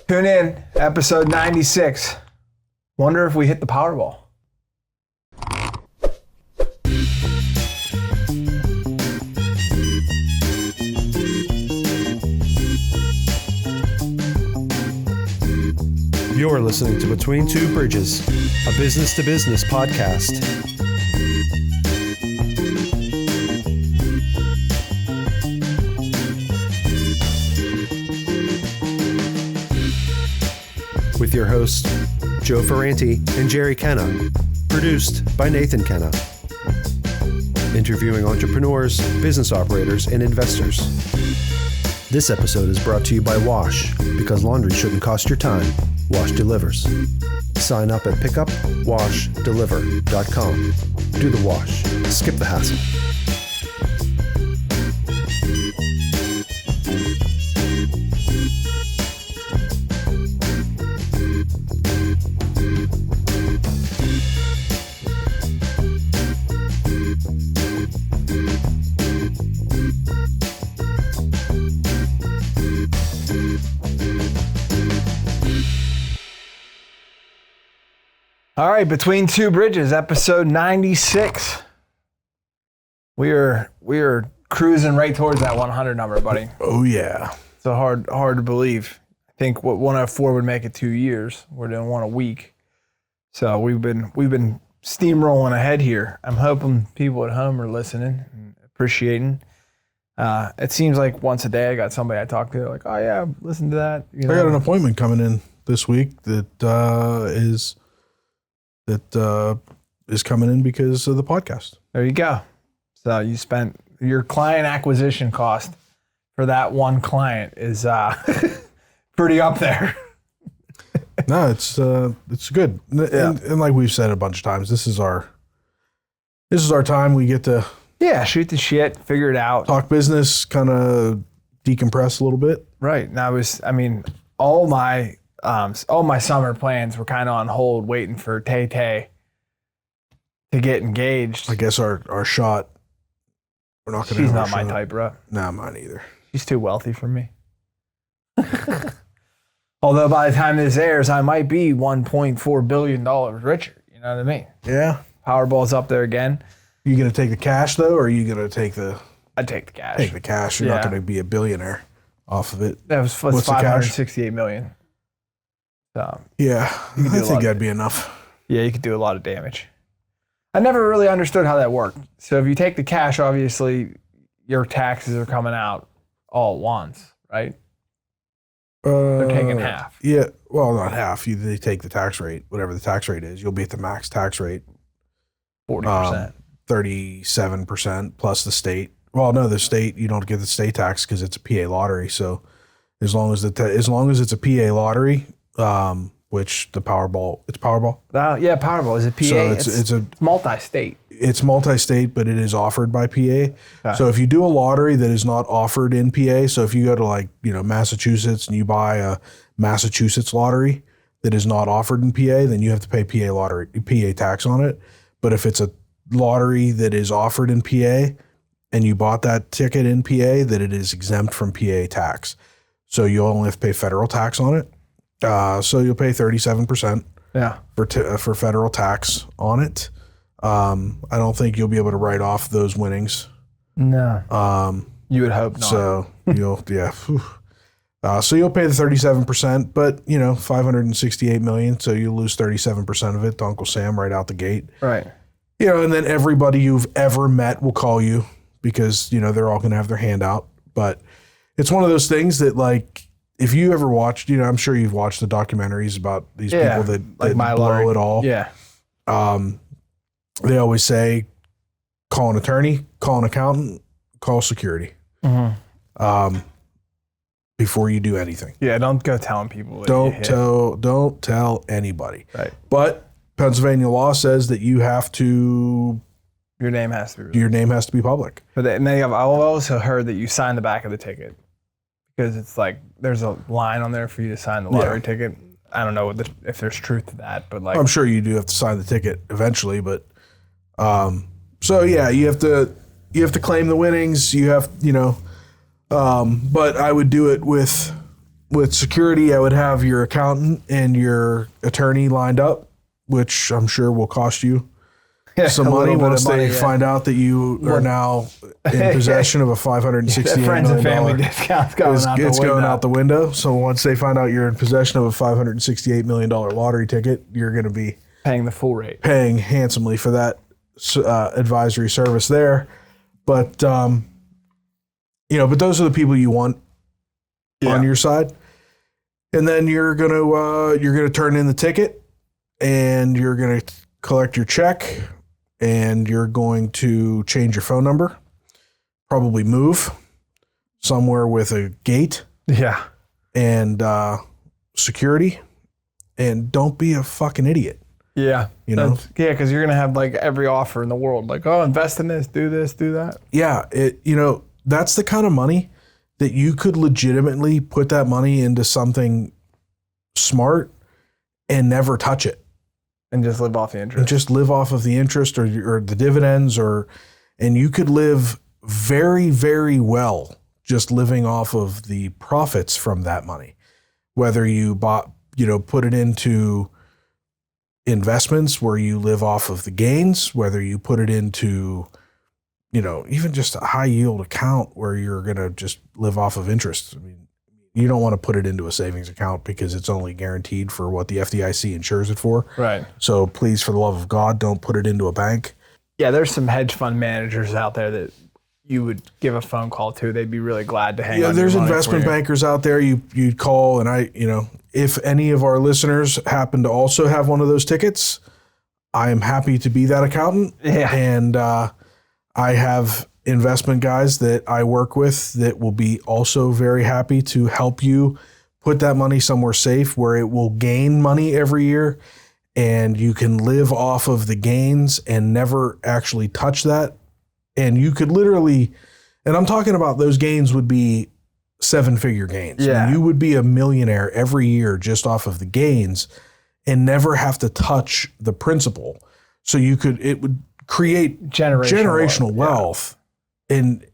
Tune in, episode 96. Wonder if we hit the Powerball. You're listening to Between Two Bridges, a business-to-business podcast. With your hosts, Joe Ferranti and Jerry Kenna. Produced by Nathan Kenna. Interviewing entrepreneurs, business operators, and investors. This episode is brought to you by Wash, because laundry shouldn't cost your time. Wash delivers. Sign up at pickupwashdeliver.com. Do the wash. Skip the hassle. All right, Between Two Bridges, episode 96. We are cruising right towards that 100 number, buddy. Oh yeah. It's a hard to believe. I think what 104 would make it 2 years. We're doing one a week. So we've been steamrolling ahead here. I'm hoping people at home are listening and appreciating. It seems like once a day I got somebody I talk to like, oh yeah, listen to that. You know? I got an appointment coming in this week that is coming in because of the podcast. There you go. So you spent your client acquisition cost for that one client is pretty up there. No, it's good. And like we've said a bunch of times, this is our time. We get to shoot the shit, figure it out, talk business, kind of decompress a little bit. Right. Now all my summer plans were kind of on hold, waiting for Tay to get engaged. I guess our shot. We're not going to. She's not my type, bro. No, mine either. She's too wealthy for me. Although by the time this airs, I might be $1.4 billion richer. You know what I mean? Yeah. Powerball's up there again. You going to take the cash though, or are you going to take the? I'd take the cash. Take the cash. You're not going to be a billionaire off of it. That was $568 million. So yeah, I think that'd be enough. Yeah, you could do a lot of damage. I never really understood how that worked. So if you take the cash, obviously your taxes are coming out all at once, right? They're taking half. Yeah, well, not half. They take the tax rate, whatever the tax rate is. You'll be at the max tax rate. 40%. 37% plus the state. Well, no, the state, you don't get the state tax because it's a PA lottery. So as long as it's a PA lottery, which it's Powerball. Yeah, Powerball is a PA. So it's a multi-state. It's multi-state, but it is offered by PA. Okay. So if you do a lottery that is not offered in PA, so if you go to Massachusetts and you buy a Massachusetts lottery that is not offered in PA, then you have to pay PA tax on it. But if it's a lottery that is offered in PA and you bought that ticket in PA, that it is exempt from PA tax. So you only have to pay federal tax on it. So you'll pay 37% for federal tax on it. I don't think you'll be able to write off those winnings. No. You would hope not. So you'll so you'll pay the 37%, but $568 million, so you lose 37% of it to Uncle Sam right out the gate. Right. And then everybody you've ever met will call you because they're all going to have their hand out. But it's one of those things that if you ever watched, I'm sure you've watched the documentaries about these people that blow it all. Yeah. They always say, call an attorney, call an accountant, call security. Mm-hmm. Before you do anything. Yeah, don't go telling people. Don't tell anybody. Right. But Pennsylvania law says that you have to. Your name has to be released. Your name has to be public. But I've also heard that you sign the back of the ticket. Because it's there's a line on there for you to sign the lottery ticket. I don't know if there's truth to that, but I'm sure you do have to sign the ticket eventually, but so yeah, you have to claim the winnings. You have, but I would do it with with security, I would have your accountant and your attorney lined up, which I'm sure will cost you some money once they find out that you are now in possession of a $568 friends and family million discounts going out the window. So once they find out you're in possession of a $568 million lottery ticket, you're going to be paying the full rate, paying handsomely for that advisory service there. But but those are the people you want on your side. And then you're gonna turn in the ticket, and you're gonna collect your check, and you're going to change your phone number, probably move somewhere with a gate, and security, and don't be a fucking idiot. Yeah, because you're gonna have like every offer in the world, like, oh, invest in this, do that. Yeah, that's the kind of money that you could legitimately put that money into something smart and never touch it. And just live off the interest. And just live off of the interest or the dividends, and you could live very, very well just living off of the profits from that money. Whether you put it into investments where you live off of the gains, whether you put it into even just a high yield account where you're going to just live off of interest. I mean, you don't want to put it into a savings account because it's only guaranteed for what the FDIC insures it for. Right. So please, for the love of God, don't put it into a bank. Yeah, there's some hedge fund managers out there that you would give a phone call to. They'd be really glad to hang on. Yeah, there's investment bankers out there you'd call, and if any of our listeners happen to also have one of those tickets, I am happy to be that accountant. Yeah. And I have investment guys that I work with that will be also very happy to help you put that money somewhere safe where it will gain money every year, and you can live off of the gains and never actually touch that. And you could literally, and I'm talking about those gains would be 7-figure gains. Yeah. You would be a millionaire every year just off of the gains and never have to touch the principal. So it would create generational wealth. Yeah. And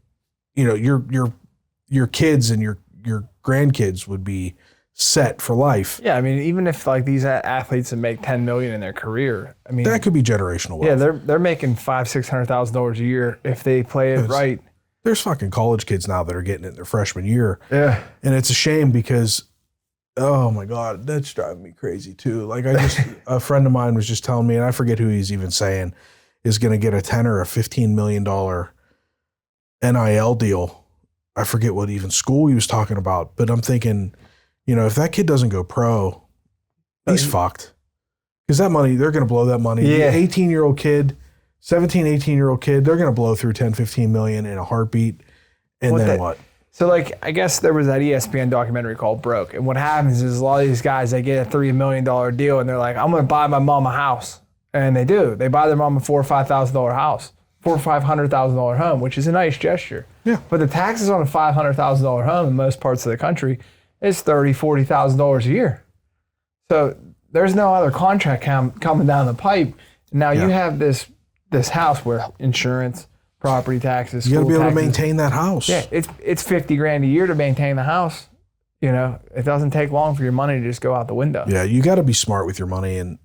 your kids and your grandkids would be set for life. Yeah, I mean, even if like these athletes that make $10 million in their career, I mean, that could be generational wealth. Yeah, they're making $500,000-$600,000 a year if they play it right. There's fucking college kids now that are getting it in their freshman year. Yeah, and it's a shame because, oh my God, that's driving me crazy too. Like a friend of mine was just telling me, and I forget who he's even saying, is going to get a $10 or a $15 million NIL deal. I forget what even school he was talking about, but I'm thinking, if that kid doesn't go pro, he's fucked. Because that money, they're going to blow that money. Yeah. The 18-year-old kid, 17, 18-year-old kid, they're going to blow through 10, 15 million in a heartbeat. And what? So, like, I guess there was that ESPN documentary called Broke. And what happens is a lot of these guys, they get a $3 million deal, and they're like, I'm going to buy my mom a house. And they do. They buy their mom a $4,000 or $5,000 house, $400,000 or $500,000 home, which is a nice gesture. Yeah. But the taxes on a $500,000 home in most parts of the country is $30,000, $40,000 a year. So there's no other contract coming down the pipe. Now you have this house where insurance, property taxes, you got to be able taxes, to maintain that house. Yeah, it's $50,000 a year to maintain the house. It doesn't take long for your money to just go out the window. Yeah, you got to be smart with your money, and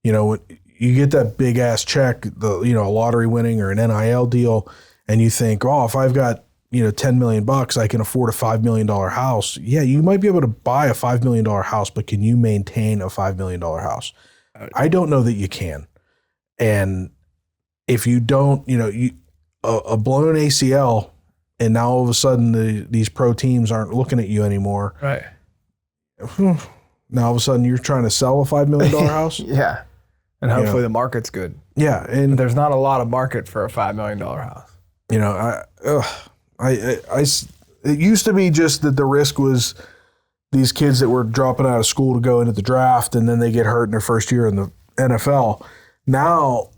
when you get that big ass check, a lottery winning or an NIL deal, and you think, oh, if I've got $10 million, I can afford a $5 million house. Yeah, you might be able to buy a $5 million house, but can you maintain a $5 million house? I don't know that you can. And if you don't, a blown ACL, and now all of a sudden these pro teams aren't looking at you anymore. Right. Now all of a sudden you're trying to sell a $5 million house. Yeah. And hopefully the market's good. Yeah. And but there's not a lot of market for a $5 million house. It used to be just that the risk was these kids that were dropping out of school to go into the draft, and then they get hurt in their first year in the NFL. Now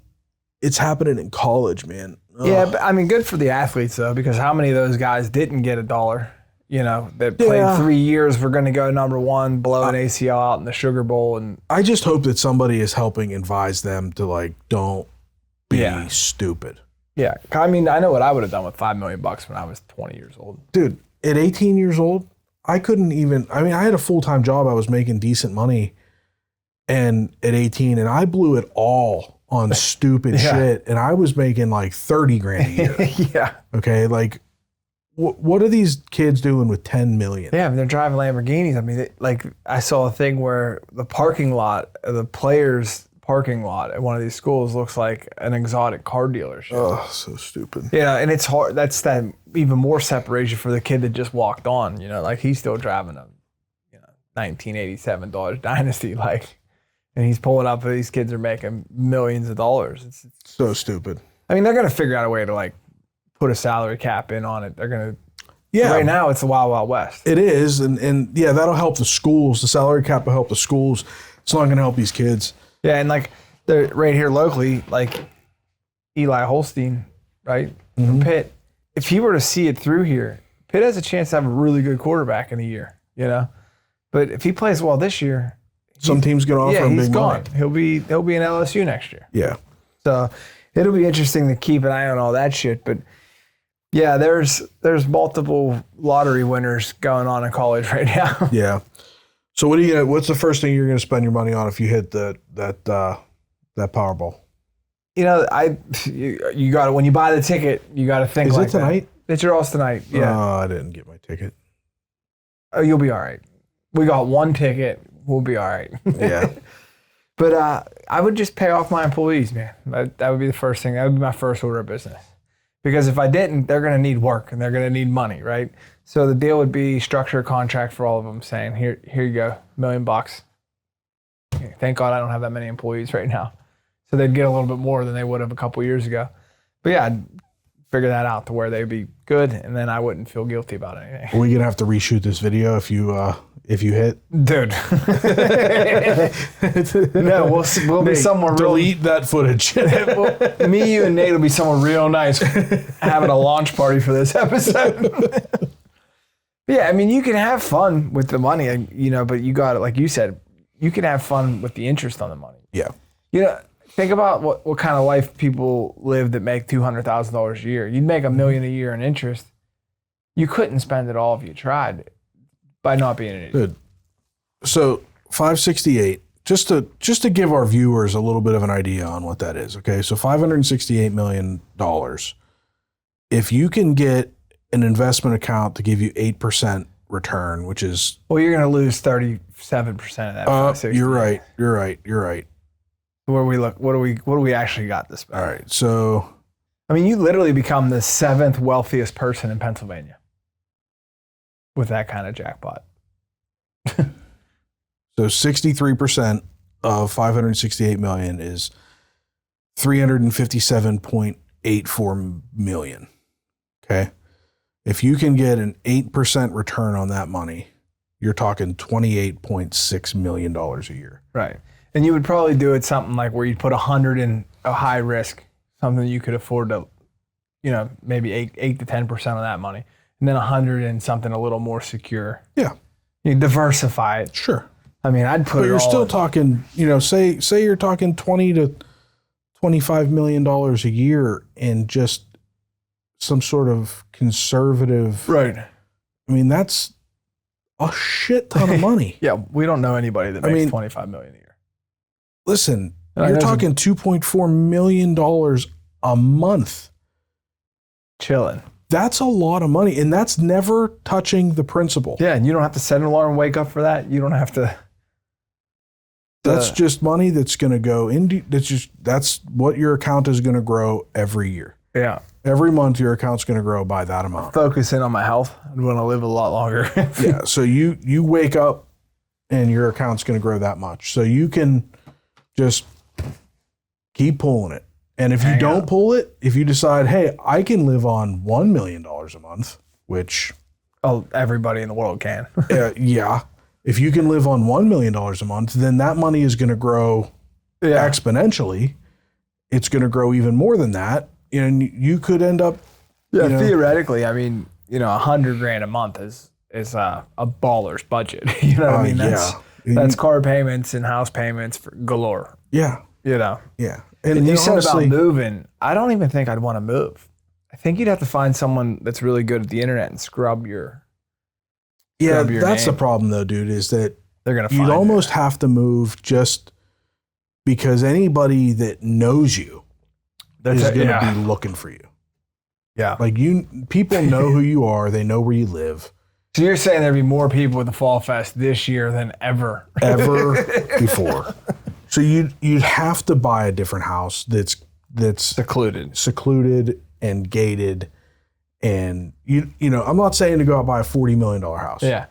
it's happening in college, man. Ugh. Yeah, but I mean, good for the athletes though, because how many of those guys didn't get $1? That played 3 years, were going to go number one, blow an ACL out in the Sugar Bowl, and I just hope that somebody is helping advise them to don't be stupid. Yeah, I mean, I know what I would have done with $5 million when I was 20 years old. Dude, at 18 years old, I couldn't even, I mean, I had a full-time job. I was making decent money and at 18 and I blew it all on stupid shit. And I was making like 30 grand a year. Yeah. Okay. Like what are these kids doing with 10 million? Yeah. I mean, they're driving Lamborghinis. I mean, like I saw a thing where the parking lot, the players' parking lot at one of these schools looks like an exotic car dealership. Oh, so stupid. Yeah. And it's hard. That's that even more separation for the kid that just walked on, you know, like he's still driving a, 1987 Dodge Dynasty, like, and he's pulling up, these kids are making millions of dollars. It's so stupid. I mean, they're going to figure out a way to like put a salary cap in on it. They're going to, Yeah. right now it's the Wild Wild West. It is. And yeah, that'll help the schools. The salary cap will help the schools. It's not going to help these kids. Yeah. And like they're right here locally, like Eli Holstein, right? From Pitt. If he were to see it through here, Pitt has a chance to have a really good quarterback in a year, you know? But if he plays well this year, some teams can offer him he's big gone. money. He'll be in LSU next year. Yeah. So it'll be interesting to keep an eye on all that shit. But yeah, there's multiple lottery winners going on in college right now. Yeah. So what's the first thing you're gonna spend your money on if you hit that Powerball? You know, you got to, when you buy the ticket, you got to think Is like it tonight? that. It's yours tonight. Yeah. Oh, I didn't get my ticket. Oh, you'll be all right. We got one ticket. We'll be all right. Yeah. But I would just pay off my employees, man. That would be the first thing. That would be my first order of business. Because if I didn't, they're going to need work and they're going to need money, right? So the deal would be structure a contract for all of them saying, here you go, $1 million. Thank God I don't have that many employees right now. So they'd get a little bit more than they would have a couple years ago. But yeah, I'd figure that out to where they'd be good and then I wouldn't feel guilty about anything. Are we going to have to reshoot this video if you hit? Dude. No, we'll be somewhere delete that footage. Me, you, and Nate will be somewhere real nice having a launch party for this episode. Yeah, I mean, you can have fun with the money, you know, but you got it, like you said, you can have fun with the interest on the money. Yeah. You know, think about what kind of life people live that make $200,000 a year. You'd make $1 million a year in interest. You couldn't spend it all if you tried by not being an idiot. Good. So 568, just to give our viewers a little bit of an idea on what that is. Okay. So $568 million. If you can get an investment account to give you 8% return, which is, well, you're going to lose 37% of that. You're right. Where we look, what do we actually got this spend? All right. So, I mean, you literally become the 7th wealthiest person in Pennsylvania with that kind of jackpot. So 63% of 568 million is 357.84 million. Okay. If you can get an 8% return on that money, you're talking $28.6 million a year. Right. And you would probably do it something like where you'd put 100 in a high risk, something you could afford to, you know, maybe 8 to 10% of that money. And then 100 in something a little more secure. Yeah. You diversify it. Sure. I mean, I'd put but it you're all still in. talking, you know, say you're talking 20 to $25 million a year in just some sort of conservative. Right. I mean, that's a shit ton of money. Yeah. We don't know anybody that makes $25 million a year. Listen, you're talking $2.4 million a month. Chilling. That's a lot of money, and that's never touching the principal. Yeah, and you don't have to set an alarm, wake up for that. You don't have to. That's just money that's going to go into. That's what your account is going to grow every year. Yeah. Every month, your account's going to grow by that amount. Focusing on my health. I want to live a lot longer. Yeah. So you wake up, and your account's going to grow that much. So you can just keep pulling it. And if you don't pull it, if you decide, hey, I can live on $1 million a month, which everybody in the world can. Yeah. If you can live on $1 million a month, then that money is going to grow exponentially. It's going to grow even more than that. And you could end up. Yeah, theoretically, I mean, you know, $100,000 a month is a baller's budget. You know what I mean? That's car payments and house payments for galore. Yeah. You know? Yeah. And you said about moving, I don't even think I'd want to move. I think you'd have to find someone that's really good at the internet and scrub your Yeah, scrub your that's the name. problem though, dude, is that They're going to you'd find almost have to move just because anybody that knows you is going to be looking for you. Yeah. Like people know who you are. They know where you live. So you're saying there'd be more people at the Fall Fest this year than ever before. So you'd have to buy a different house that's secluded and gated. And you know, I'm not saying to go out and buy a $40 million house. Yeah.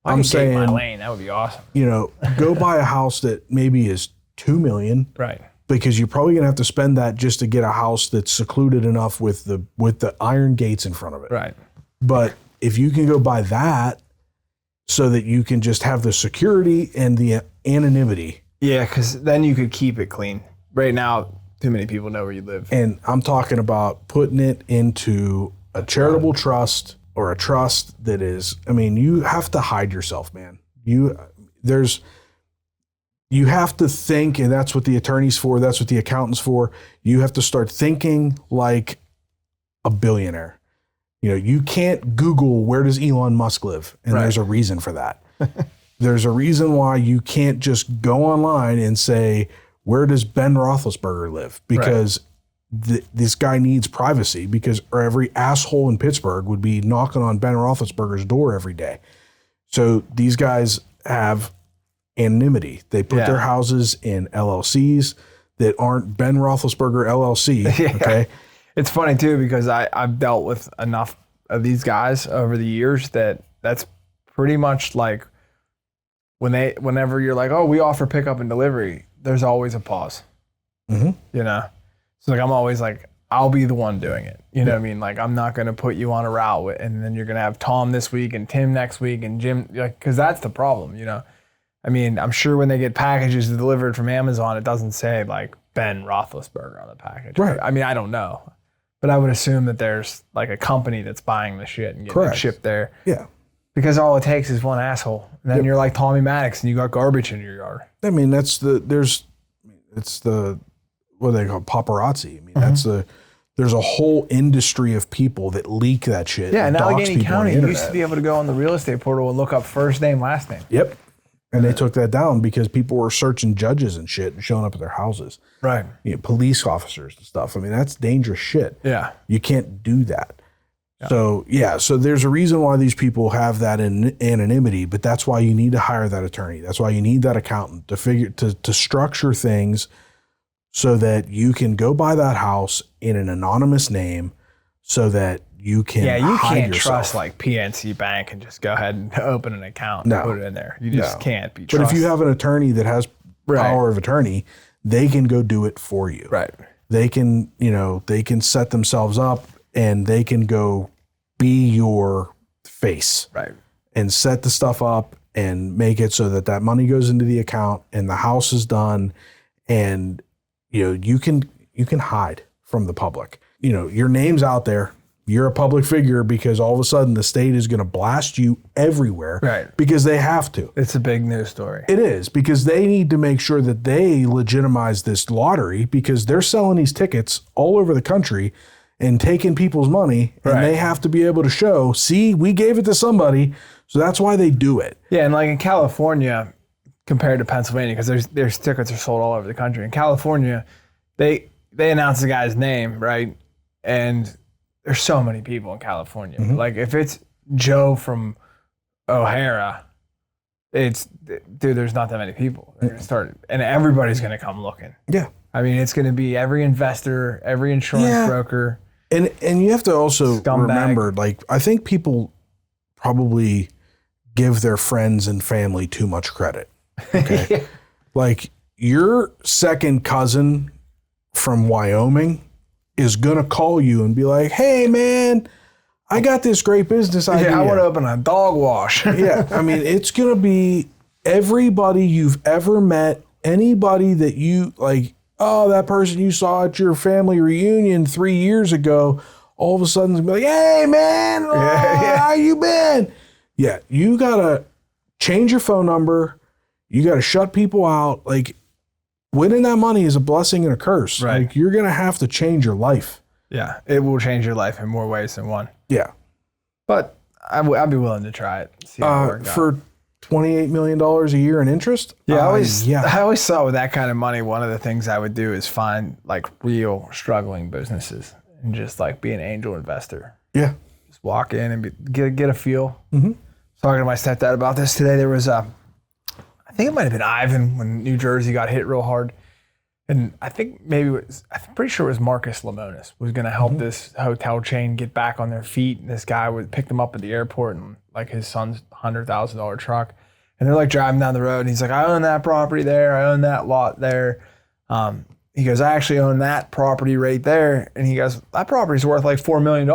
I'm saying my lane. That would be awesome. You know, go buy a house that maybe is $2 million. Right. Because you're probably gonna have to spend that just to get a house that's secluded enough with the iron gates in front of it. Right. But if you can go buy that so that you can just have the security and the anonymity. Yeah, because then you could keep it clean. Right now, too many people know where you live. And I'm talking about putting it into a charitable trust or a trust that is, I mean, you have to hide yourself, man. You have to think, and that's what the attorney's for, that's what the accountant's for. You have to start thinking like a billionaire. You know, you can't Google where does Elon Musk live, and there's a reason for that. There's a reason why you can't just go online and say, where does Ben Roethlisberger live? Because this guy needs privacy, because every asshole in Pittsburgh would be knocking on Ben Roethlisberger's door every day. So these guys have anonymity. They put their houses in LLCs that aren't Ben Roethlisberger LLC. Okay. It's funny too, because I've dealt with enough of these guys over the years that's pretty much like whenever you're like, oh, we offer pickup and delivery, there's always a pause. Mm-hmm. You know? So like, I'm always like, I'll be the one doing it. You know what I mean? Like, I'm not going to put you on a route and then you're going to have Tom this week and Tim next week and Jim, like, cause that's the problem, you know? I mean, I'm sure when they get packages delivered from Amazon, it doesn't say like Ben Roethlisberger on the package. Right. I mean, I don't know. But I would assume that there's like a company that's buying the shit and getting it shipped there. Yeah. Because all it takes is one asshole. And then you're like Tommy Maddox and you got garbage in your yard. I mean, what do they call it? Paparazzi. I mean, there's a whole industry of people that leak that shit. Yeah, in dox Allegheny people on the County, you used internet. to be able to go on the real estate portal and look up first name, last name. Yep. And they took that down because people were searching judges and shit and showing up at their houses. Right. You know, police officers and stuff. I mean, that's dangerous shit. Yeah. You can't do that. Yeah. So there's a reason why these people have that anonymity, but that's why you need to hire that attorney. That's why you need that accountant to structure things so that you can go buy that house in an anonymous name so that you can you hide can't yourself. trust like PNC Bank and just go ahead and open an account and put it in there. You just can't be trusted. But if you have an attorney that has power of attorney, they can go do it for you. Right. They can, they can set themselves up and they can go be your face. Right. And set the stuff up and make it so that money goes into the account and the house is done, and you can hide from the public. Your name's out there. You're a public figure because all of a sudden the state is going to blast you everywhere. Right. Because they have to. It's a big news story. It is, because they need to make sure that they legitimize this lottery, because they're selling these tickets all over the country and taking people's money, and they have to be able to show, see, we gave it to somebody, so that's why they do it. Yeah, and like in California, compared to Pennsylvania, because there's tickets are sold all over the country. In California, they announce the guy's name, right? And there's so many people in California. Mm-hmm. Like if it's Joe from O'Hara, there's not that many people. They're gonna start, and everybody's gonna come looking. Yeah. I mean, it's gonna be every investor, every insurance broker. And you have to also Scumbag. remember, I think people probably give their friends and family too much credit. Okay. Yeah. Like your second cousin from Wyoming is going to call you and be like, hey man, I got this great business idea. Yeah, I want to open a dog wash. Yeah. I mean, it's going to be everybody you've ever met, anybody that you like, oh, that person you saw at your family reunion 3 years ago, all of a sudden be like, hey man, how you been? Yeah. You got to change your phone number. You got to shut people out. Like, winning that money is a blessing and a curse. Right. Like, you're going to have to change your life. Yeah, it will change your life in more ways than one. Yeah. But I'd be willing to try it. See how it worked out. For $28 million a year in interest? Yeah, I always thought with that kind of money, one of the things I would do is find like real struggling businesses and just like be an angel investor. Yeah. Just walk in and get a feel. Mm-hmm. Talking to my stepdad about this today. There was I think it might have been Ivan when New Jersey got hit real hard. And I think I'm pretty sure it was Marcus Lemonis was going to help this hotel chain get back on their feet. And this guy picked him up at the airport and like his son's $100,000 truck. And they're like driving down the road. And he's like, I own that property there. I own that lot there. He goes, I actually own that property right there. And he goes, that property's worth like $4 million.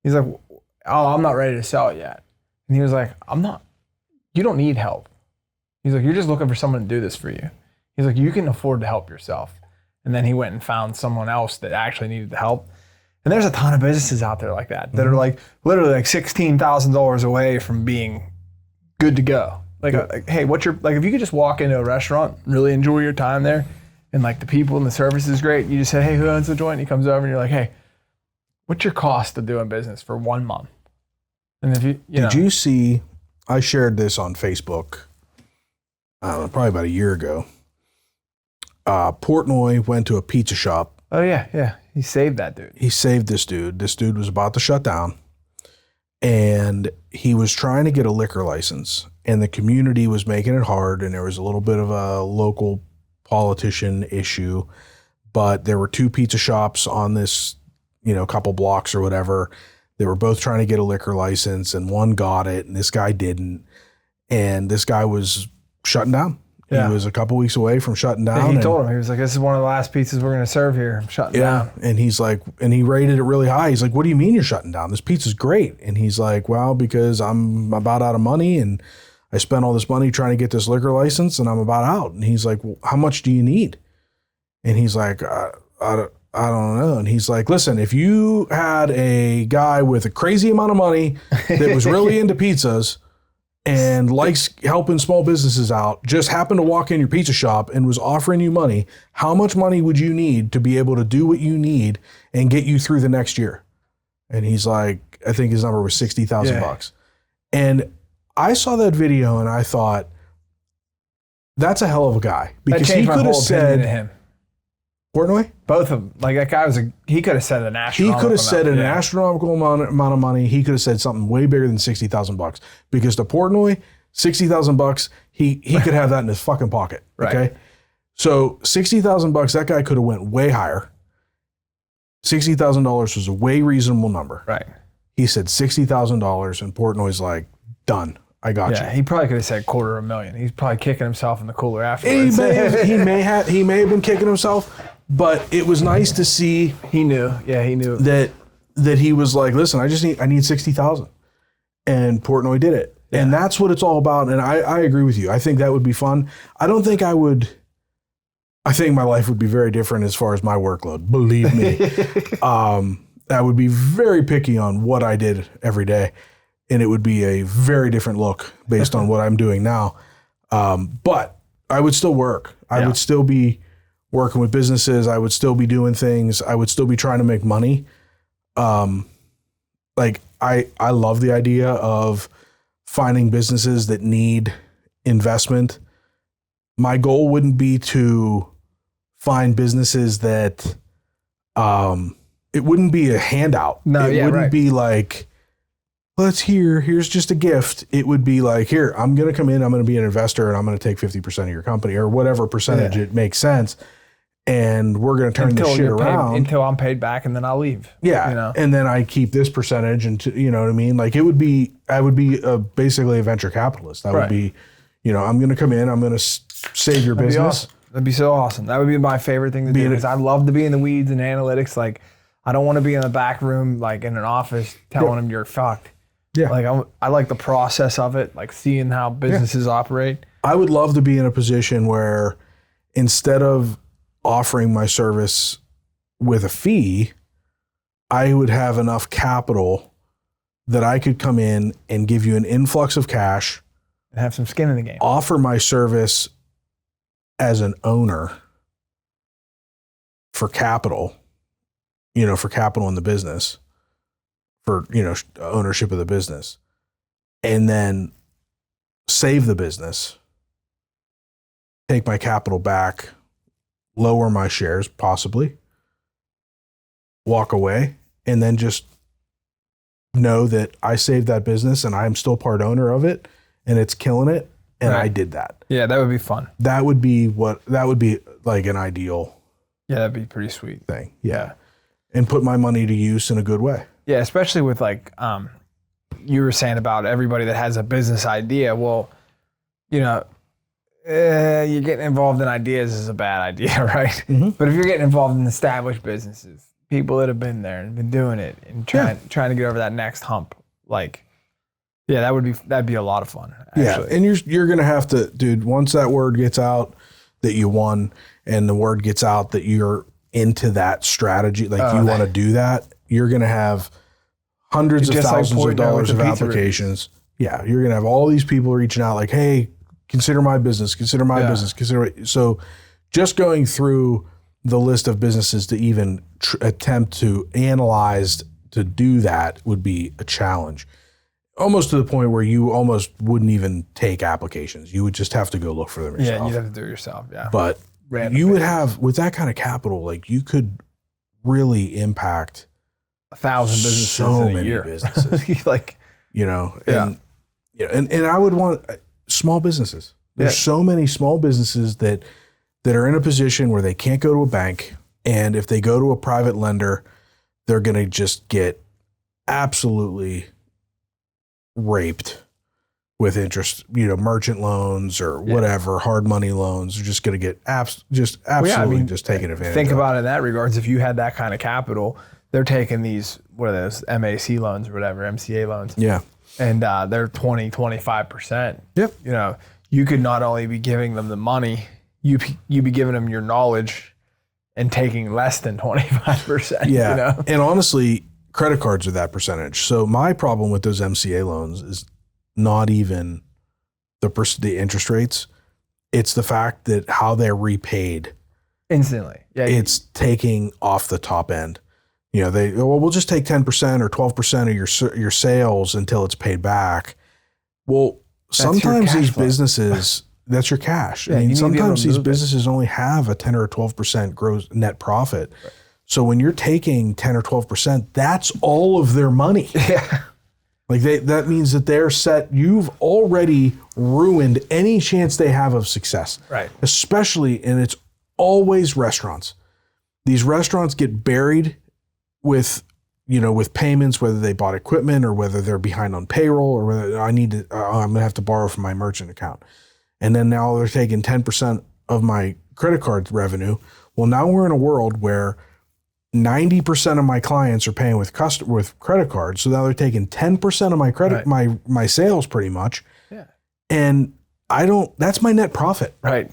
He's like, oh, I'm not ready to sell it yet. And he was like, you don't need help. He's like, you're just looking for someone to do this for you. He's like, you can afford to help yourself. And then he went and found someone else that actually needed the help. And there's a ton of businesses out there like that are like literally like $16,000 away from being good to go. Like, hey, if you could just walk into a restaurant, really enjoy your time there, and like the people and the service is great. You just say, hey, who owns the joint? He comes over and you're like, hey, what's your cost of doing business for 1 month? And if Did you see, I shared this on Facebook, I don't know, probably about a year ago. Portnoy went to a pizza shop. Oh, yeah. He saved that dude. He saved this dude. This dude was about to shut down. And he was trying to get a liquor license. And the community was making it hard. And there was a little bit of a local politician issue. But there were two pizza shops on this, couple blocks or whatever. They were both trying to get a liquor license. And one got it. And this guy didn't. And this guy was shutting down. Yeah. He was a couple weeks away from shutting down. And he told him, he was like, this is one of the last pizzas we're going to serve here. I'm shutting down. And he's like, and he rated it really high. He's like, what do you mean you're shutting down? This pizza's great. And he's like, well, because I'm about out of money and I spent all this money trying to get this liquor license and I'm about out. And he's like, well, how much do you need? And he's like, I don't know. And he's like, listen, if you had a guy with a crazy amount of money that was really into pizzas and likes helping small businesses out, just happened to walk in your pizza shop and was offering you money, how much money would you need to be able to do what you need and get you through the next year? And he's like, I think his number was $60,000. And I saw that video and I thought, that's a hell of a guy. Because he could have said to him. Portnoy? Both of them. Like that guy he could have said an astronomical He could have said an astronomical amount of money. He could have said something way bigger than $60,000. Because to Portnoy, $60,000, he could have that in his fucking pocket. Right. Okay. So $60,000, that guy could have went way higher. $60,000 was a way reasonable number. Right. He said $60,000 and Portnoy's like, done. I got you. Yeah, he probably could have said $250,000. He's probably kicking himself in the cooler afterwards. He may have been kicking himself, but it was nice to see. He knew. Yeah, he knew that he was like, listen, I need 60,000, and Portnoy did it, and that's what it's all about. And I agree with you. I think that would be fun. I don't think I would. I think my life would be very different as far as my workload. Believe me, I would be very picky on what I did every day. And it would be a very different look based on what I'm doing now. But I would still work. I would still be working with businesses. I would still be doing things. I would still be trying to make money. Like I love the idea of finding businesses that need investment. My goal wouldn't be to find businesses that it wouldn't be a handout. No, it wouldn't be like, here's just a gift. It would be like, here, I'm going to come in, I'm going to be an investor, and I'm going to take 50% of your company or whatever percentage it makes sense. And we're going to turn this shit around. Until I'm paid back, and then I'll leave. Yeah. And then I keep this percentage, and you know what I mean? Like I would be basically a venture capitalist. Would be, I'm going to come in, I'm going to save your business. That'd be so awesome. That would be my favorite thing to do because I love to be in the weeds and analytics. Like I don't want to be in the back room, like in an office telling them you're fucked. Yeah. Like I like the process of it, like seeing how businesses operate. I would love to be in a position where instead of offering my service with a fee, I would have enough capital that I could come in and give you an influx of cash. And have some skin in the game. Offer my service as an owner for capital, for capital in the business. for, ownership of the business, and then save the business, take my capital back, lower my shares, possibly walk away, and then just know that I saved that business and I'm still part owner of it and it's killing it. And I did that. Yeah, that would be fun. That would be like an ideal. Yeah, that'd be pretty sweet thing. Yeah. And put my money to use in a good way. Yeah, especially with you were saying about everybody that has a business idea. Well, you're getting involved in ideas is a bad idea, right? Mm-hmm. But if you're getting involved in established businesses, people that have been there and been doing it and trying to get over that next hump, that'd be a lot of fun. Actually. Yeah, and you're gonna have to, dude. Once that word gets out that you won, and the word gets out that you're into that strategy, you want to do that, you're gonna have hundreds of thousands of dollars of applications. Yeah, you're gonna have all these people reaching out like, hey, consider my business, consider my business, consider it. So just going through the list of businesses to even attempt to analyze to do that would be a challenge. Almost to the point where you almost wouldn't even take applications. You would just have to go look for them yourself. Yeah, you'd have to do it yourself, yeah. But you would have, with that kind of capital, you could really impact 1,000 businesses so in a many year. businesses. And I would want small businesses. There's so many small businesses that are in a position where they can't go to a bank. And if they go to a private lender, they're going to just get absolutely raped with interest, merchant loans or whatever, hard money loans. Are just going to get absolutely taken advantage Think of. about it in that regards. If you had that kind of capital, they're taking these, what are those, MAC loans or whatever, MCA loans. Yeah. And they're 20, 25%. Yep. You could not only be giving them the money, you be giving them your knowledge and taking less than 25%. Yeah. And honestly, credit cards are that percentage. So my problem with those MCA loans is not even the interest rates. It's the fact that how they're repaid instantly. Yeah. It's taking off the top end. We'll just take 10% or 12% of your sales until it's paid back. Well, sometimes these businesses, that's your cash. Yeah, sometimes these businesses only have a 10 or 12% gross net profit. Right. So when you're taking 10 or 12%, that's all of their money. Yeah. That means that they're set. You've already ruined any chance they have of success. Right. Especially, and it's always restaurants. These restaurants get buried with payments, whether they bought equipment or whether they're behind on payroll or whether I'm going to have to borrow from my merchant account. And then now they're taking 10% of my credit card revenue. Well, now we're in a world where 90% of my clients are paying with credit cards. So now they're taking 10% of my credit, my sales pretty much. Yeah. And that's my net profit. Right.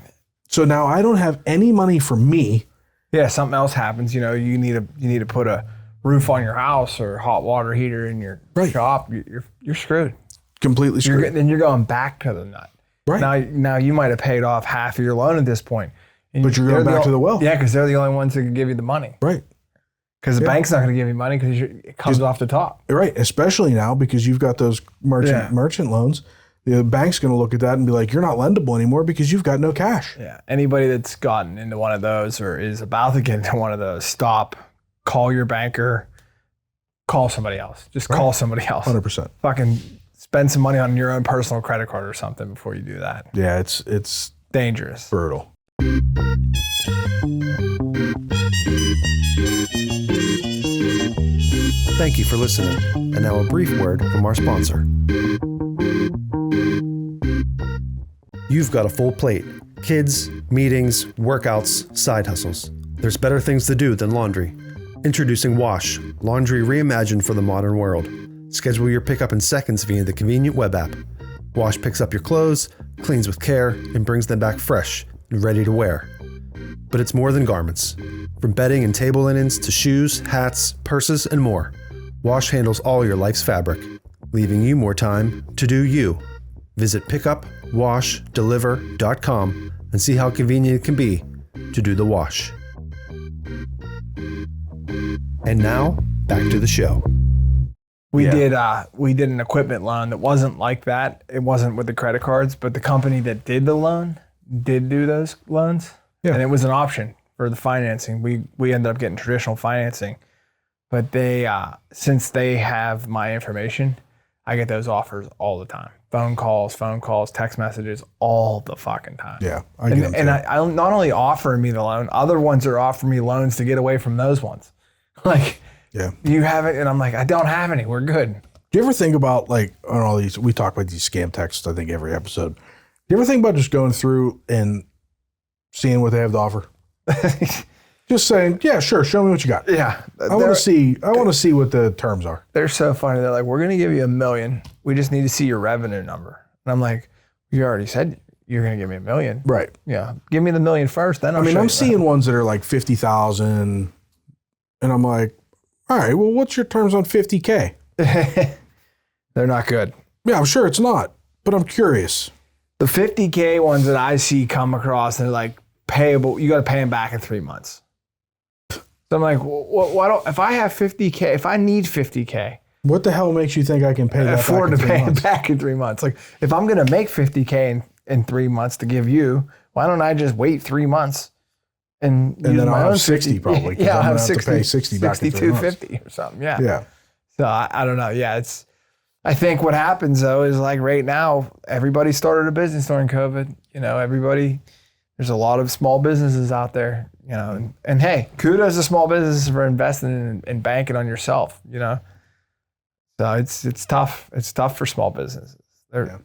So now I don't have any money for me. Yeah. Something else happens. You need to put a roof on your house or hot water heater in your shop. You're screwed. Completely screwed. Then you're going back to the nut. Right. Now you might have paid off half of your loan at this point. But you're going back to the well. Yeah, because they're the only ones that can give you the money. Right. Because the bank's not going to give you money because it comes off the top. Right. Especially now because you've got those merchant loans. The bank's going to look at that and be like, you're not lendable anymore because you've got no cash. Yeah. Anybody that's gotten into one of those or is about to get into one of those, stop, call your banker, call somebody else. Just call somebody else. 100%. Fucking spend some money on your own personal credit card or something before you do that. Yeah, it's dangerous. Brutal. Thank you for listening. And now a brief word from our sponsor. You've got a full plate. Kids, meetings, workouts, side hustles. There's better things to do than laundry. Introducing Wash, laundry reimagined for the modern world. Schedule your pickup in seconds via the convenient web app. Wash picks up your clothes, cleans with care, and brings them back fresh and ready to wear. But it's more than garments. From bedding and table linens to shoes, hats, purses, and more. Wash handles all your life's fabric, leaving you more time to do you. Visit pickupwashdeliver.com and see how convenient it can be to do the wash. And now, back to the show. We did an equipment loan that wasn't like that. It wasn't with the credit cards, but the company that did the loan did do those loans. Yeah. And it was an option for the financing. We ended up getting traditional financing. But they since they have my information, I get those offers all the time. Phone calls, text messages, all the fucking time. Yeah, I get them. And I not only offering me the loan, other ones are offering me loans to get away from those ones. Like, yeah, you have it, and I'm like, I don't have any. We're good. Do you ever think about, like, on all these? We talk about these scam texts, I think, every episode. Do you ever think about just going through and seeing what they have to offer? Just saying, yeah, sure, show me what you got. Yeah, I want to see what the terms are. They're so funny. They're like, we're gonna give you $1 million. We just need to see your revenue number. And I'm like, you already said you're gonna give me $1 million, right? Yeah, give me the $1 million first. Then I'm seeing ones that are like 50,000, and I'm like, all right, well, what's your terms on 50K? They're not good. Yeah, I'm sure it's not, but I'm curious. The 50K ones that I see come across, they're like payable. You got to pay them back in 3 months. So I'm like, well, why don't, if I have 50K, if I need 50K, what the hell makes you think I can pay that afford back to in 3 pay months? it back in 3 months? Like, if I'm going to make 50K in 3 months to give you, why don't I just wait 3 months and then I'll have 60 probably. Yeah, I'll have 60, to pay 60 back in 3 months. 62.50 or something. Yeah. Yeah. So I don't know. Yeah, I think what happens though is, like, right now, everybody started a business during COVID. You know, there's a lot of small businesses out there, you know, and hey, kudos to small businesses for investing in banking on yourself, you know. So it's tough. It's tough for small businesses. They're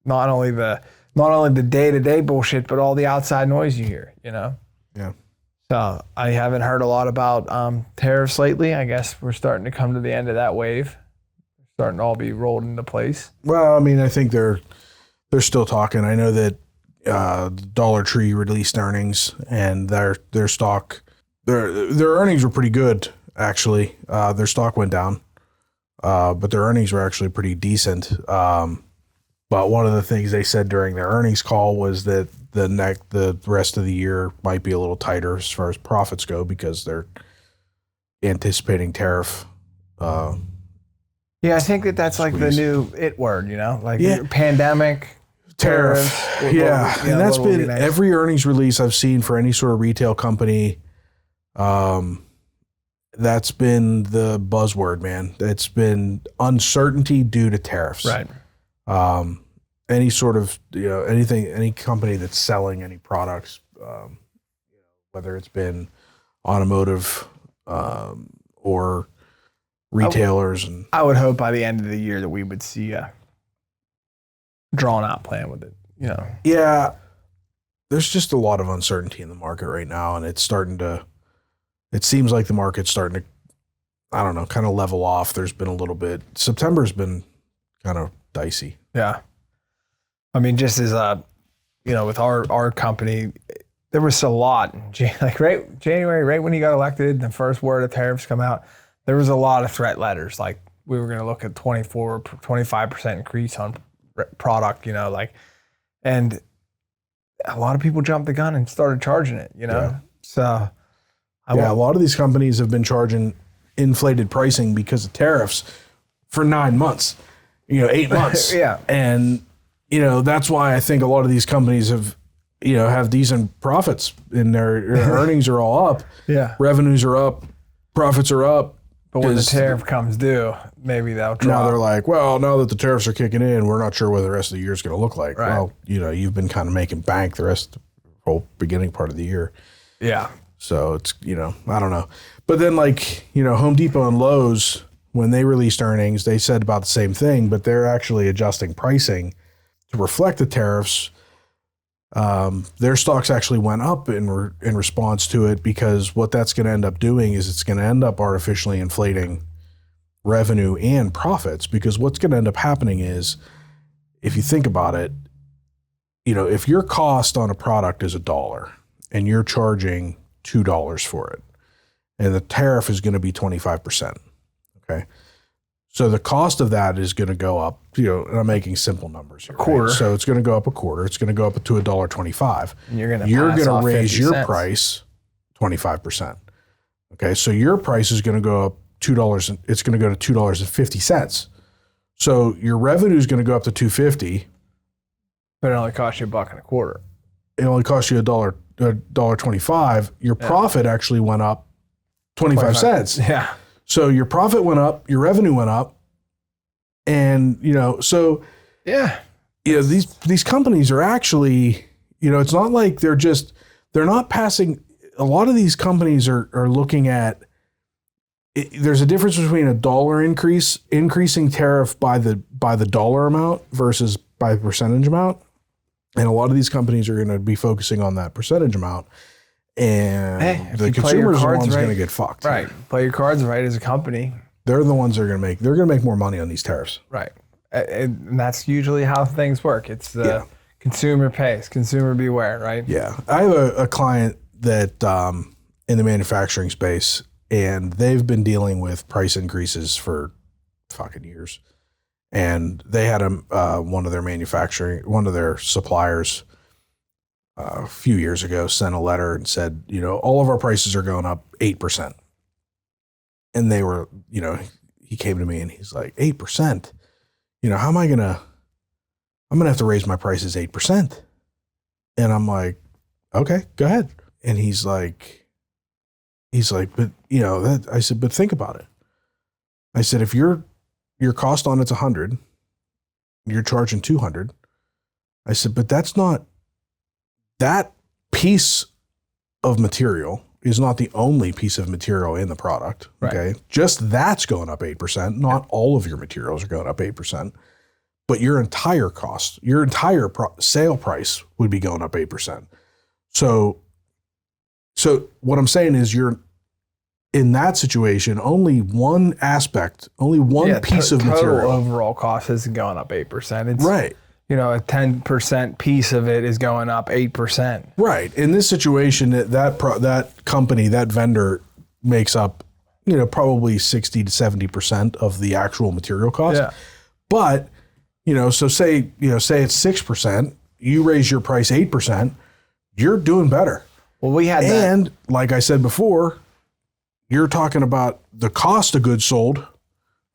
not only the day-to-day bullshit, but all the outside noise you hear, you know. Yeah. So I haven't heard a lot about tariffs lately. I guess we're starting to come to the end of that wave. Starting to all be rolled into place. Well, I mean, I think they're still talking. I know that Dollar Tree released earnings, and their stock, their earnings were pretty good actually. Their stock went down, but their earnings were actually pretty decent. But one of the things they said during their earnings call was that the rest of the year might be a little tighter as far as profits go because they're anticipating tariff. Yeah, I think that's like the new it word, you know, like pandemic, tariff. Yeah, and that's been every earnings release I've seen for any sort of retail company. That's been the buzzword, man. It's been uncertainty due to tariffs. Right. Any sort of, any company that's selling any products, whether it's been automotive or retailers. I would hope by the end of the year that we would see a drawn out plan with it, you know. Yeah. There's just a lot of uncertainty in the market right now, and it seems like the market's starting to, I don't know, kind of level off. There's been a little bit. September's been kind of dicey. Yeah. I mean, just as with our company, there was a lot, like January, right when he got elected, the first word of tariffs come out, there was a lot of threat letters. Like, we were going to look at 25% increase on product, you know, like, and a lot of people jumped the gun and started charging it, you know? Yeah. So a lot of these companies have been charging inflated pricing because of tariffs for 9 months, 8 months. Yeah. And, that's why I think a lot of these companies have decent profits in their earnings are all up. Yeah. Revenues are up, profits are up. But when the tariff comes due, maybe that'll drop. Now they're like, well, now that the tariffs are kicking in, we're not sure what the rest of the year is going to look like. Right. Well, you've been kind of making bank the whole beginning part of the year. Yeah. So it's, I don't know. But then Home Depot and Lowe's, when they released earnings, they said about the same thing, but they're actually adjusting pricing to reflect the tariffs. Their stocks actually went up in response to it, because what that's going to end up doing is it's going to end up artificially inflating revenue and profits, because what's going to end up happening is, if you think about it, if your cost on a product is $1 and you're charging $2 for it, and the tariff is going to be 25%. Okay. So the cost of that is going to go up, and I'm making simple numbers here. A quarter. Right? So it's going to go up a quarter. It's going to go up to $1.25. And you're going to raise your cents. price 25%. Okay. So your price is going to go up $2. It's going to go to $2.50. So your revenue is going to go up to $2.50. But it only costs you $1.25. It only costs you $1.25. Your profit actually went up 25 cents. Yeah. So your profit went up, your revenue went up, and so yeah, these companies are actually, it's not like they're not passing. A lot of these companies are looking at. There's a difference between a dollar increasing tariff by the dollar amount versus by the percentage amount. And a lot of these companies are going to be focusing on that percentage amount, and the consumers are the ones going to get fucked. Right. Play your cards right as a company. They're the ones that are going to make more money on these tariffs. Right. And that's usually how things work. It's the consumer pays, consumer beware, right? Yeah. I have a client that in the manufacturing space, and they've been dealing with price increases for fucking years. And they had one of their suppliers a few years ago sent a letter and said, all of our prices are going up 8%. And they were, he came to me and he's like, 8%, how am I I'm going to have to raise my prices 8%. And I'm like, okay, go ahead. And he's like, but I said, but think about it. I said, if your cost on it's 100, you're charging 200. I said, but that's not, that piece of material is not the only piece of material in the product. Right. Okay. Just that's going up 8%. Not all of your materials are going up 8%, but your entire cost, your entire sale price would be going up 8%. So what I'm saying is in that situation, only one piece of material. Total overall cost isn't going up 8%. It's, right. A 10% piece of it is going up 8%. Right. In this situation, that company, that vendor makes up, probably 60 to 70% of the actual material cost. Yeah. But, so say it's 6%, you raise your price 8%, you're doing better. Well, we had and like I said before, you're talking about the cost of goods sold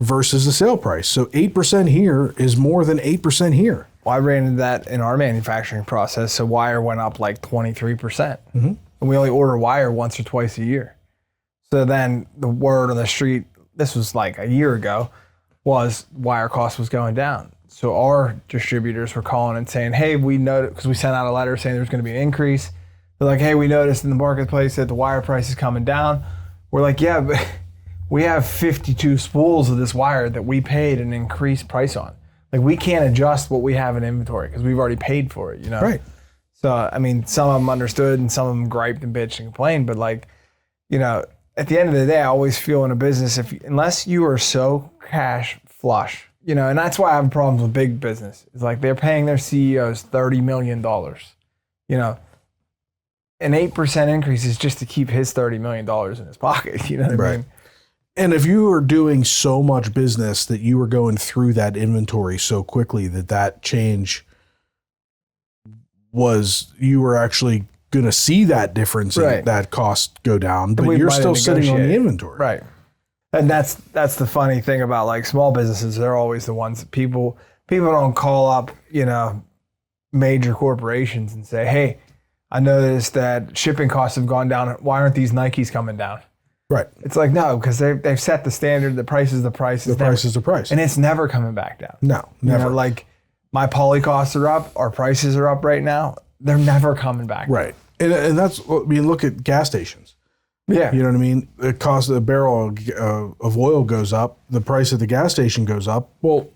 versus the sale price. So 8% here is more than 8% here. Well, I ran into that in our manufacturing process. So wire went up like 23%. Mm-hmm. And we only order wire once or twice a year. So then the word on the street, this was like a year ago, was wire cost was going down. So our distributors were calling and saying, hey, we noticed, because we sent out a letter saying there's going to be an increase. They're like, hey, we noticed in the marketplace that the wire price is coming down. We're like, yeah, but we have 52 spools of this wire that we paid an increased price on. Like, we can't adjust what we have in inventory because we've already paid for it, Right. So, I mean, some of them understood and some of them griped and bitched and complained. But like, at the end of the day, I always feel in a business, unless you are so cash flush, and that's why I have problems with big business. It's like they're paying their CEOs $30 million, an 8% increase is just to keep his $30 million in his pocket. You know what I mean? And if you are doing so much business that you were going through that inventory so quickly that change you were actually going to see that difference in that cost go down, but you're still sitting on the inventory. Right. And that's the funny thing about like small businesses. They're always the ones that people don't call up, major corporations and say, hey, I noticed that shipping costs have gone down. Why aren't these Nikes coming down? Right. It's like, no, because they've set the standard. The price is the price. The price is the price. And it's never coming back down. No, never. Like my poly costs are up. Our prices are up right now. They're never coming back. Right. And that's, look at gas stations. Yeah. You know what I mean? The cost of a barrel of oil goes up. The price at the gas station goes up. Well,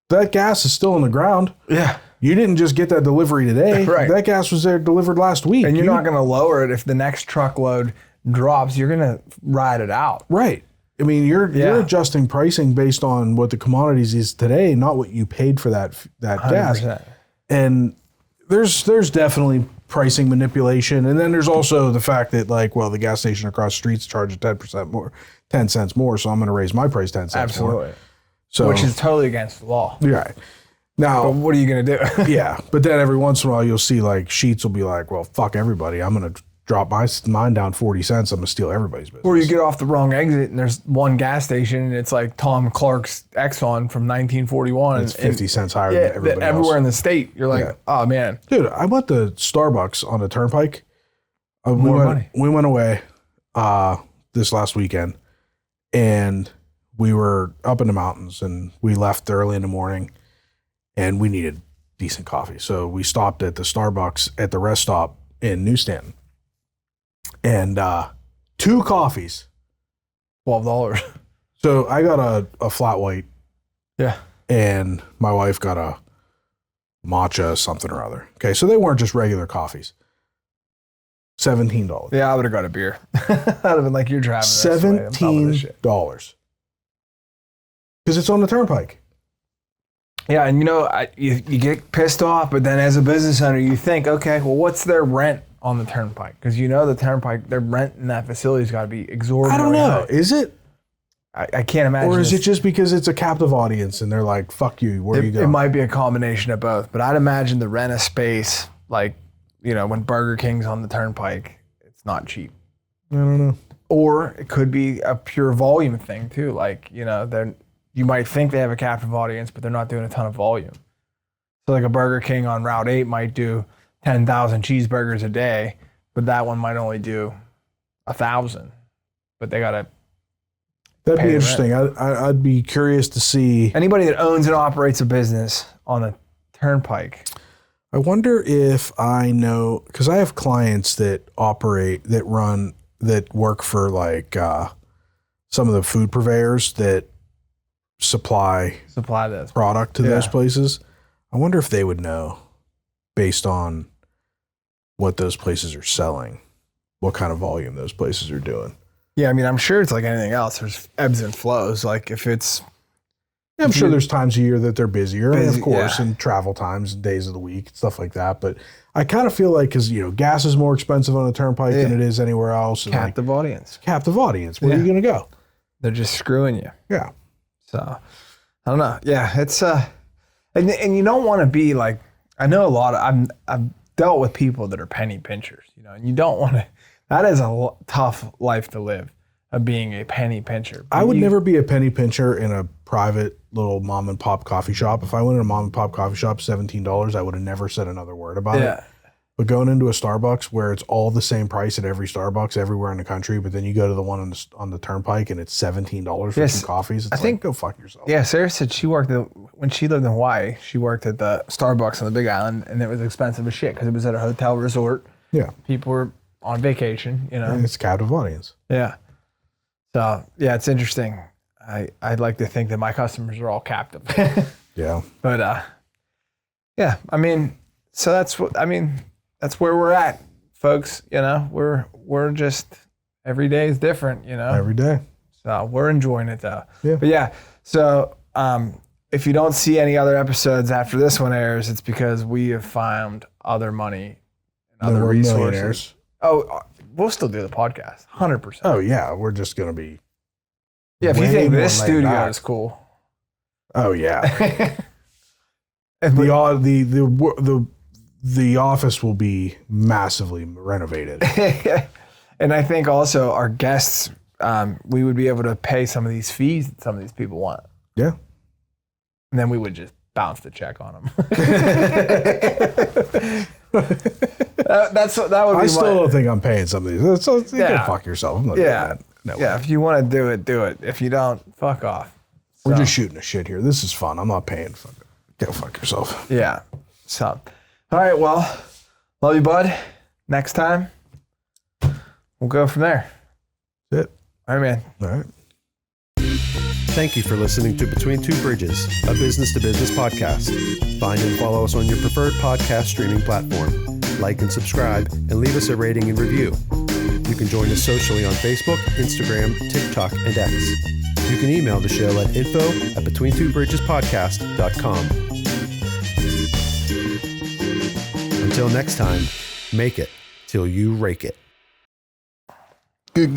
that gas is still in the ground. Yeah. You didn't just get that delivery today. Right. That gas was there delivered last week. And you're not going to lower it if the next truckload drops. You're going to ride it out. Right. I mean, you're adjusting pricing based on what the commodities is today, not what you paid for that 100%. Gas. And there's definitely pricing manipulation. And then there's also the fact that the gas station across the streets charges 10% more, 10 cents more. So I'm going to raise my price 10 cents more. Absolutely. So, which is totally against the law. Right. Now, but what are you going to do? Yeah. But then every once in a while you'll see like Sheetz will be like, well, fuck everybody. I'm going to drop mine down 40 cents, I'm going to steal everybody's business. Or you get off the wrong exit and there's one gas station and it's like Tom Clark's Exxon from 1941. It's 50 cents higher than everybody else. Everywhere in the state, you're like, oh man. Dude, I went to Starbucks on the Turnpike. We went away this last weekend, and we were up in the mountains, and we left early in the morning, and we needed decent coffee. So we stopped at the Starbucks at the rest stop in New Stanton. And 2 coffees. $12. So I got a flat white. Yeah. And my wife got a matcha something or other. Okay, so they weren't just regular coffees. $17. Yeah, I would have got a beer. I'd have been like, you're driving $17. Because it's on the Turnpike. Yeah, and you get pissed off, but then as a business owner, you think, okay, well, what's their rent on the Turnpike? Because the Turnpike, their rent in that facility's got to be exorbitant. I don't know. High. Is it? I can't imagine. Or is it just because it's a captive audience and they're like, fuck you, where you go? It might be a combination of both, but I'd imagine the rent of space, like, when Burger King's on the Turnpike, it's not cheap. I don't know. Or it could be a pure volume thing too. Like, you might think they have a captive audience, but they're not doing a ton of volume. So like a Burger King on Route 8 might do 10,000 cheeseburgers a day, but that one might only do 1,000. But they got to. That'd be interesting. I'd be curious to see. Anybody that owns and operates a business on the Turnpike. I wonder if I know, because I have clients that work for like some of the food purveyors that supply this product to those places. I wonder if they would know based on what those places are selling, what kind of volume those places are doing. Yeah, I mean, I'm sure it's like anything else. There's ebbs and flows. Like if it's... I'm sure there's times a year that they're busier, of course, and travel times and days of the week, stuff like that. But I kind of feel like, because, gas is more expensive on the Turnpike than it is anywhere else. Captive audience. Captive audience. Where are you going to go? They're just screwing you. Yeah. So, I don't know. Yeah, it's... And you don't want to be like... I know a lot of... I've dealt with people that are penny pinchers, and you don't want to... That is a tough life to live, of being a penny pincher. But I would never be a penny pincher in a private little mom and pop coffee shop. If I went in a mom and pop coffee shop, $17, I would have never said another word about it. But going into a Starbucks where it's all the same price at every Starbucks everywhere in the country, but then you go to the one on the Turnpike and it's $17 for 2 coffees. It's go fuck yourself. Yeah, Sarah said she worked when she lived in Hawaii, she worked at the Starbucks on the Big Island, and it was expensive as shit because it was at a hotel resort. Yeah. People were on vacation, And it's a captive audience. Yeah. So, yeah, it's interesting. I'd like to think that my customers are all captive. Yeah. But, yeah, I mean, so that's where we're at, folks. We're just, every day is different, Every day. So we're enjoying it though. Yeah. But yeah, so if you don't see any other episodes after this one airs, it's because we have found other money and other resources. Millionaires. Oh, we'll still do the podcast, 100%. Oh yeah, we're just gonna be. Yeah, if you think this studio is cool. Oh yeah. The office will be massively renovated. And I think also our guests, we would be able to pay some of these fees that some of these people want. Yeah. And then we would just bounce the check on them. that would be I still don't think I'm paying some of these. So you can fuck yourself. I'm not doing that. No way. If you want to do it, do it. If you don't, fuck off. We're just shooting a shit here. This is fun. I'm not paying. Go fuck yourself. Yeah. So, all right. Well, love you, bud. Next time, we'll go from there. That's it. All right, man. All right. Thank you for listening to Between Two Bridges, a business-to-business podcast. Find and follow us on your preferred podcast streaming platform. Like and subscribe, and leave us a rating and review. You can join us socially on Facebook, Instagram, TikTok, and X. You can email the show at info@betweentwobridgespodcast.com. Until next time, make it till you rake it. Good.